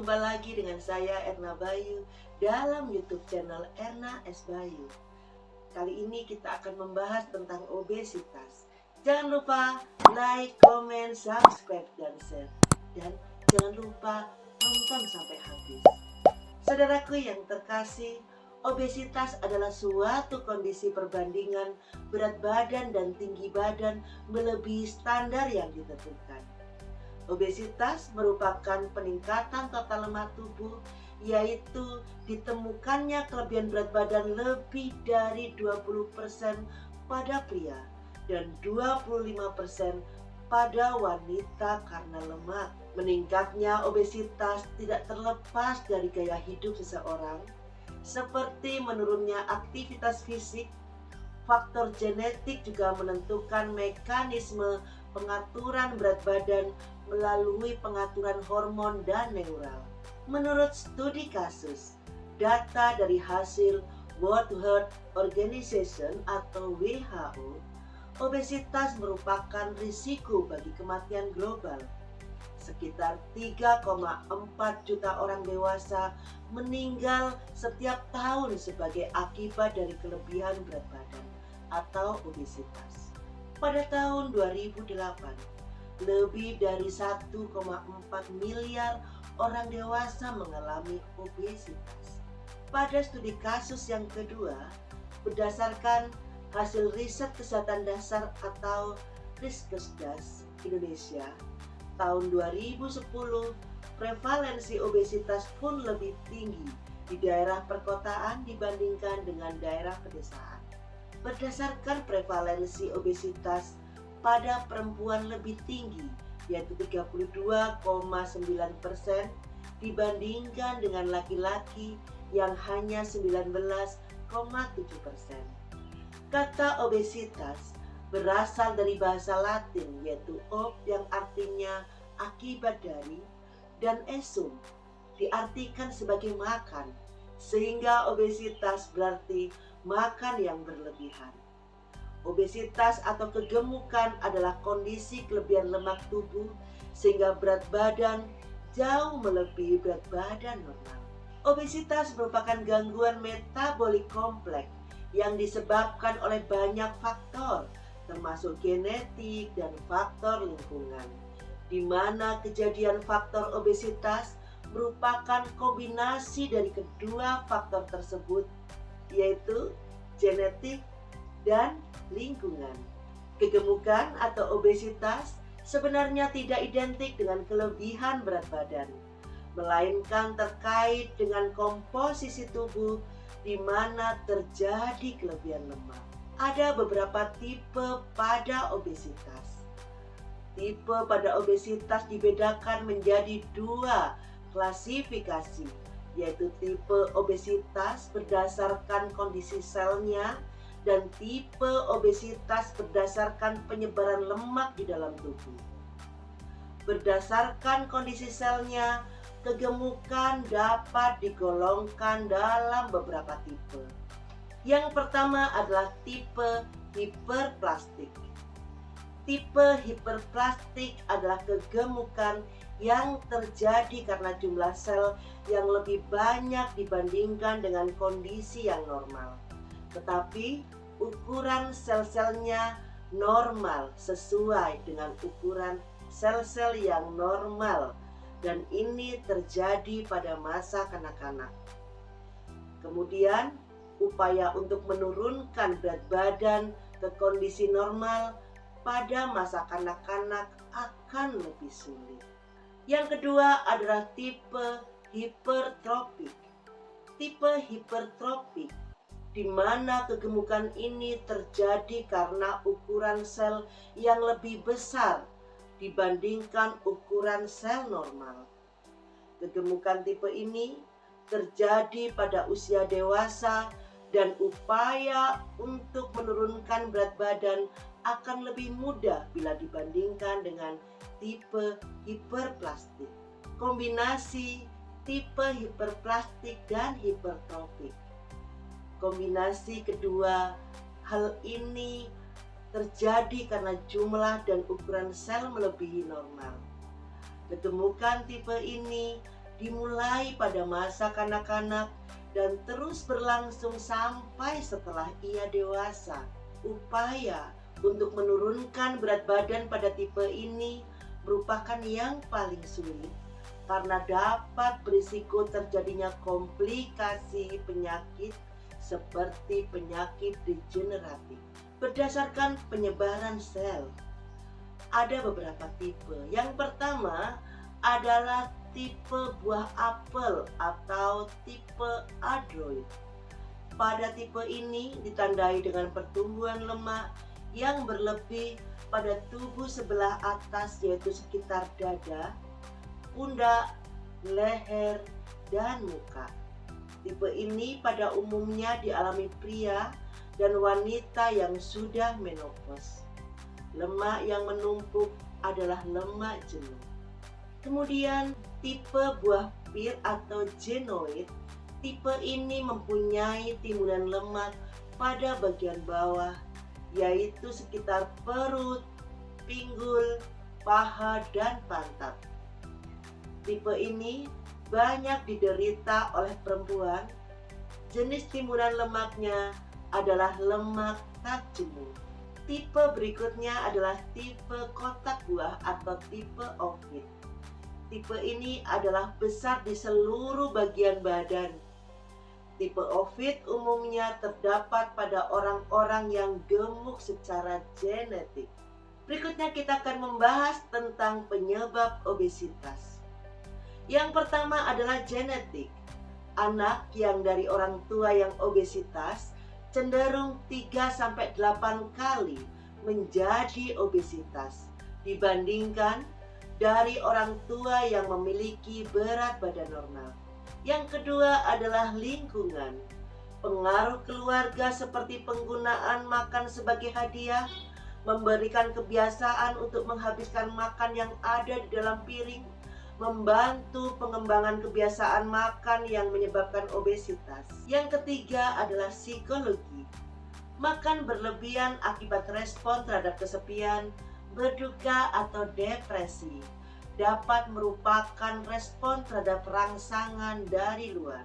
Jumpa lagi dengan saya Erna Bayu dalam YouTube channel Erna S. Bayu. Kali ini kita akan membahas tentang obesitas. Jangan lupa like, comment, subscribe, dan share. Dan jangan lupa tonton sampai habis. Saudaraku yang terkasih, obesitas adalah suatu kondisi perbandingan berat badan dan tinggi badan melebihi standar yang ditentukan. Obesitas merupakan peningkatan total lemak tubuh, yaitu ditemukannya kelebihan berat badan lebih dari 20% pada pria dan 25% pada wanita karena lemak. Meningkatnya obesitas tidak terlepas dari gaya hidup seseorang, seperti menurunnya aktivitas fisik. Faktor genetik juga menentukan mekanisme pengaturan berat badan melalui pengaturan hormon dan neural. Menurut studi kasus, data dari hasil World Health Organization atau WHO, obesitas merupakan risiko bagi kematian global. Sekitar 3,4 juta orang dewasa meninggal setiap tahun sebagai akibat dari kelebihan berat badan atau obesitas. Pada tahun 2008, lebih dari 1,4 miliar orang dewasa mengalami obesitas. Pada studi kasus yang kedua, berdasarkan hasil riset kesehatan dasar atau Riskesdas Indonesia, tahun 2010, prevalensi obesitas pun lebih tinggi di daerah perkotaan dibandingkan dengan daerah pedesaan. Berdasarkan prevalensi obesitas pada perempuan lebih tinggi, yaitu 32,9% dibandingkan dengan laki-laki yang hanya 19,7%. Kata obesitas berasal dari bahasa Latin, yaitu ob yang artinya akibat dari, dan esum diartikan sebagai makan, sehingga obesitas berarti makan yang berlebihan. Obesitas atau kegemukan adalah kondisi kelebihan lemak tubuh sehingga berat badan jauh melebihi berat badan normal. Obesitas merupakan gangguan metabolik kompleks yang disebabkan oleh banyak faktor, termasuk genetik dan faktor lingkungan, di mana kejadian faktor obesitas merupakan kombinasi dari kedua faktor tersebut, yaitu genetik dan lingkungan. Kegemukan atau obesitas sebenarnya tidak identik dengan kelebihan berat badan, melainkan terkait dengan komposisi tubuh di mana terjadi kelebihan lemak. Ada beberapa tipe pada obesitas. Tipe pada obesitas dibedakan menjadi dua klasifikasi, yaitu tipe obesitas berdasarkan kondisi selnya dan tipe obesitas berdasarkan penyebaran lemak di dalam tubuh. Berdasarkan kondisi selnya, kegemukan dapat digolongkan dalam beberapa tipe. Yang pertama adalah tipe hiperplastik. Tipe hiperplastik adalah kegemukan yang terjadi karena jumlah sel yang lebih banyak dibandingkan dengan kondisi yang normal. Tetapi ukuran sel-selnya normal sesuai dengan ukuran sel-sel yang normal, dan ini terjadi pada masa kanak-kanak. Kemudian, upaya untuk menurunkan berat badan ke kondisi normal pada masa kanak-kanak akan lebih sulit. Yang kedua adalah tipe hipertrofik. Tipe hipertrofik di mana kegemukan ini terjadi karena ukuran sel yang lebih besar dibandingkan ukuran sel normal. Kegemukan tipe ini terjadi pada usia dewasa dan upaya untuk menurunkan berat badan akan lebih mudah bila dibandingkan dengan tipe hiperplastik. Kombinasi tipe hiperplastik dan hipertrofik. Kombinasi kedua hal ini terjadi karena jumlah dan ukuran sel melebihi normal. Kegemukan tipe ini dimulai pada masa kanak-kanak dan terus berlangsung sampai setelah ia dewasa. Upaya untuk menurunkan berat badan pada tipe ini merupakan yang paling sulit karena dapat berisiko terjadinya komplikasi penyakit seperti penyakit degeneratif. Berdasarkan penyebaran sel, ada beberapa tipe. Yang pertama adalah tipe buah apel atau tipe adroid. Pada tipe ini ditandai dengan pertumbuhan lemak yang berlebih pada tubuh sebelah atas, yaitu sekitar dada, pundak, leher, dan muka. Tipe ini pada umumnya dialami pria dan wanita yang sudah menopause. Lemak yang menumpuk adalah lemak jenuh. Kemudian tipe buah pir atau genoid. Tipe ini mempunyai timbunan lemak pada bagian bawah, yaitu sekitar perut, pinggul, paha, dan pantat. Tipe ini banyak diderita oleh perempuan. Jenis timbunan lemaknya adalah lemak tak jenuh. Tipe berikutnya adalah tipe kotak buah atau tipe ovoid. Tipe ini adalah besar di seluruh bagian badan. Tipe ovoid umumnya terdapat pada orang-orang yang gemuk secara genetik. Berikutnya kita akan membahas tentang penyebab obesitas. Yang pertama adalah genetik. Anak yang dari orang tua yang obesitas cenderung 3-8 kali menjadi obesitas dibandingkan dari orang tua yang memiliki berat badan normal. Yang kedua adalah lingkungan. Pengaruh keluarga seperti penggunaan makan sebagai hadiah, memberikan kebiasaan untuk menghabiskan makan yang ada di dalam piring, membantu pengembangan kebiasaan makan yang menyebabkan obesitas. Yang ketiga adalah psikologi. Makan berlebihan akibat respon terhadap kesepian, berduka, atau depresi dapat merupakan respon terhadap rangsangan dari luar.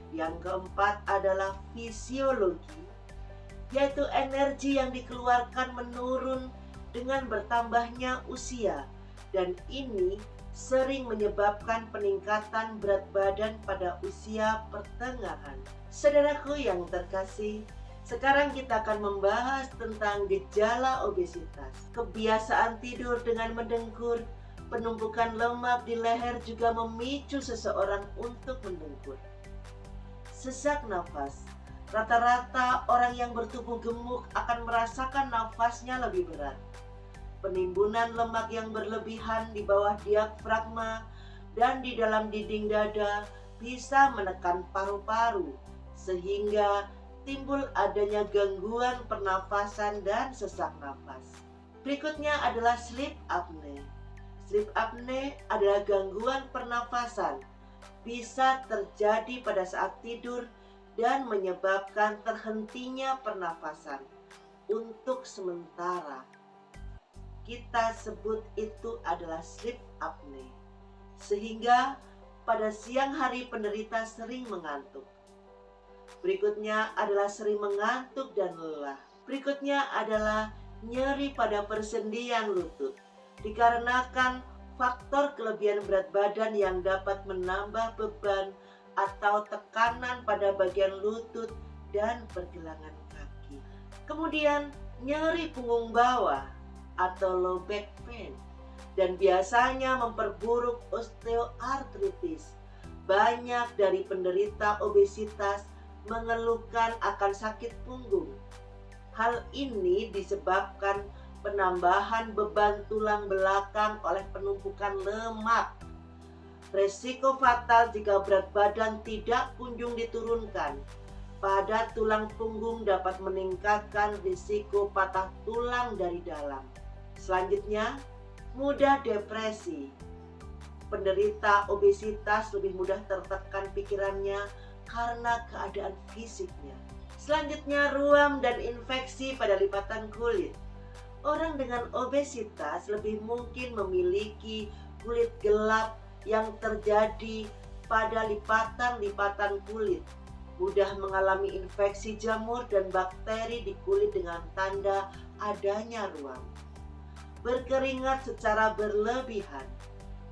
Yang keempat adalah fisiologi, yaitu energi yang dikeluarkan menurun dengan bertambahnya usia, dan ini sering menyebabkan peningkatan berat badan pada usia pertengahan. Saudaraku yang terkasih, sekarang kita akan membahas tentang gejala obesitas. Kebiasaan tidur dengan mendengkur, penumpukan lemak di leher juga memicu seseorang untuk mendengkur. Sesak nafas. Rata-rata orang yang bertubuh gemuk akan merasakan nafasnya lebih berat. Penimbunan lemak yang berlebihan di bawah diafragma dan di dalam dinding dada bisa menekan paru-paru, sehingga timbul adanya gangguan pernafasan dan sesak nafas. Berikutnya adalah sleep apnea. Sleep apnea adalah gangguan pernafasan, bisa terjadi pada saat tidur dan menyebabkan terhentinya pernafasan untuk sementara. Kita sebut itu adalah sleep apnea. Sehingga pada siang hari penderita sering mengantuk. Berikutnya adalah sering mengantuk dan lelah. Berikutnya adalah nyeri pada persendian lutut, dikarenakan faktor kelebihan berat badan yang dapat menambah beban atau tekanan pada bagian lutut dan pergelangan kaki. Kemudian nyeri punggung bawah atau low back pain, dan biasanya memperburuk osteoartritis. Banyak dari penderita obesitas mengeluhkan akan sakit punggung. Hal ini disebabkan penambahan beban tulang belakang oleh penumpukan lemak. Resiko fatal jika berat badan tidak kunjung diturunkan pada tulang punggung dapat meningkatkan risiko patah tulang dari dalam. Selanjutnya, mudah depresi. Penderita obesitas lebih mudah tertekan pikirannya karena keadaan fisiknya. Selanjutnya, ruam dan infeksi pada lipatan kulit. Orang dengan obesitas lebih mungkin memiliki kulit gelap yang terjadi pada lipatan-lipatan kulit, mudah mengalami infeksi jamur dan bakteri di kulit dengan tanda adanya ruam. Berkeringat secara berlebihan.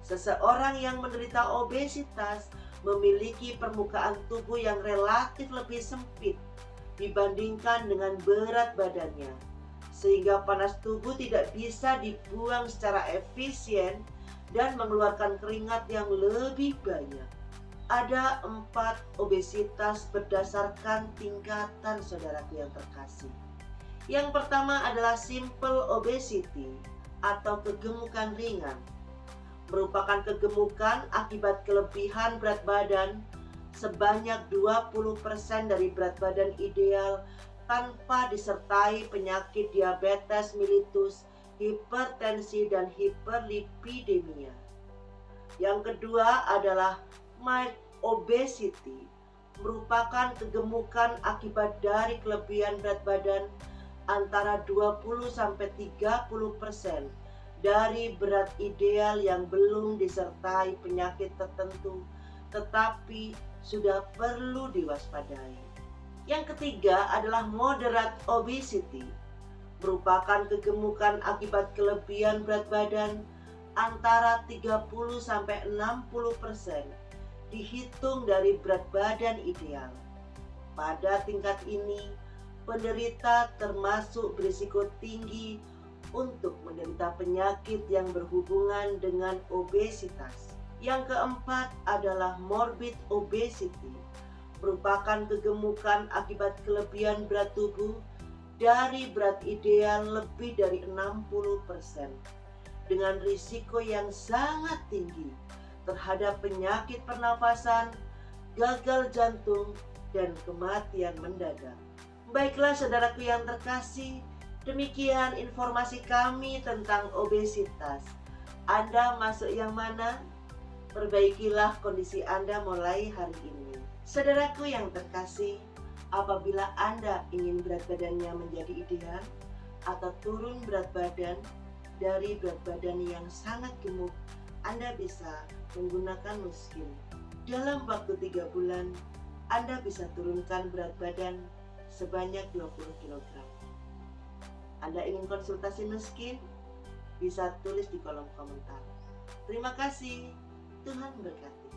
Seseorang yang menderita obesitas memiliki permukaan tubuh yang relatif lebih sempit dibandingkan dengan berat badannya, sehingga panas tubuh tidak bisa dibuang secara efisien dan mengeluarkan keringat yang lebih banyak. Ada 4 obesitas berdasarkan tingkatan saudaraku yang terkasih. Yang pertama adalah simple obesity atau kegemukan ringan. Merupakan kegemukan akibat kelebihan berat badan sebanyak 20% dari berat badan ideal tanpa disertai penyakit diabetes mellitus, hipertensi, dan hiperlipidemia. Yang kedua adalah mild obesity, merupakan kegemukan akibat dari kelebihan berat badan antara 20-30% dari berat ideal yang belum disertai penyakit tertentu, tetapi sudah perlu diwaspadai. Yang ketiga adalah moderate obesity, merupakan kegemukan akibat kelebihan berat badan antara 30-60% dihitung dari berat badan ideal. Pada tingkat ini, penderita termasuk berisiko tinggi untuk menderita penyakit yang berhubungan dengan obesitas. Yang keempat adalah morbid obesity, merupakan kegemukan akibat kelebihan berat tubuh dari berat ideal lebih dari 60%, dengan risiko yang sangat tinggi terhadap penyakit pernafasan, gagal jantung, dan kematian mendadak. Baiklah saudaraku yang terkasih, demikian informasi kami tentang obesitas. Anda masuk yang mana? Perbaikilah kondisi Anda mulai hari ini. Saudaraku yang terkasih, apabila Anda ingin berat badannya menjadi ideal atau turun berat badan dari berat badan yang sangat gemuk, Anda bisa menggunakan Nuskin. Dalam waktu 3 bulan, Anda bisa turunkan berat badan sebanyak 20 kg. Anda ingin konsultasi Nuskin? Bisa tulis di kolom komentar. Terima kasih. Tuhan berkati.